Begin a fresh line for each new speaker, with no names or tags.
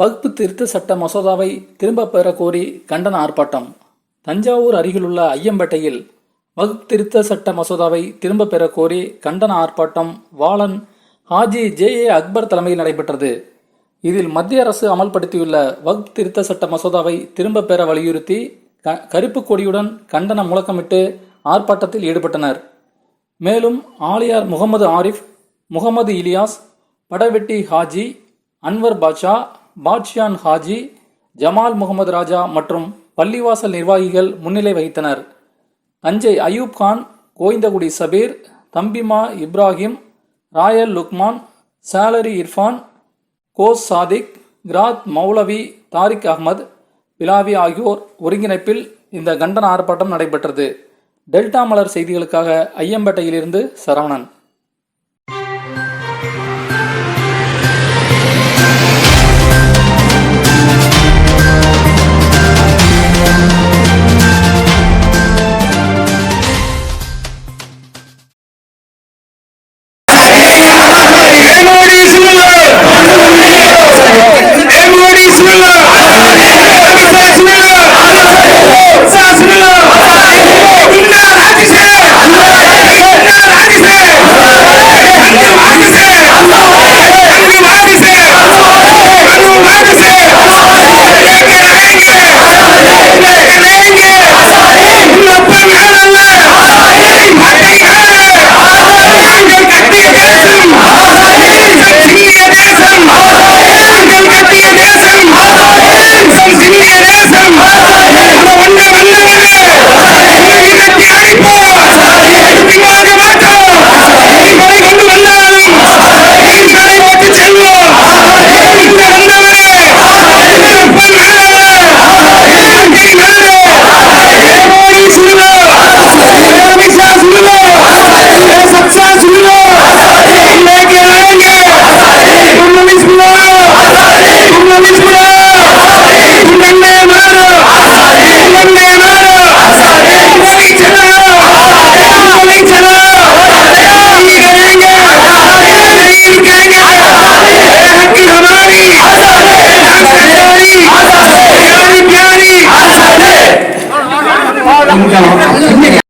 வகுப்பு திருத்த சட்ட மசோதாவை திரும்பப் பெற கோரி கண்டன ஆர்ப்பாட்டம். தஞ்சாவூர் அருகிலுள்ள ஐயம்பேட்டையில் வகுப்பு திருத்த சட்ட மசோதாவை திரும்பப் பெற கோரி கண்டன ஆர்ப்பாட்டம் வாளன் ஹாஜி ஜே.ஏ. அக்பர் தலைமையில் நடைபெற்றது. இதில் மத்திய அரசு அமல்படுத்தியுள்ள வகுப்பு திருத்த சட்ட மசோதாவை திரும்பப் பெற வலியுறுத்தி கருப்பு கொடியுடன் கண்டன முழக்கமிட்டு ஆர்ப்பாட்டத்தில் ஈடுபட்டனர். மேலும் ஆலியார் முகமது ஆரிஃப், முகமது இலியாஸ், படவெட்டி ஹாஜி, அன்வர் பாட்ஷா, பாட்ஷியான் ஹாஜி, ஜமால் முகமது ராஜா மற்றும் பள்ளிவாசல் நிர்வாகிகள் முன்னிலை வகித்தனர். தஞ்சை அயூப் கான், கோவிந்தகுடி சபீர், தம்பிமா இப்ராஹிம், ராயல் லுக்மான், சாலரி இர்ஃபான், கோஸ் சாதிக், கிராத் மௌலவி தாரிக் அகமது பிலாவி ஆகியோர் ஒருங்கிணைப்பில் இந்த கண்டன ஆர்ப்பாட்டம் நடைபெற்றது. டெல்டா மலர் செய்திகளுக்காக ஐயம்பேட்டையிலிருந்து சரவணன்.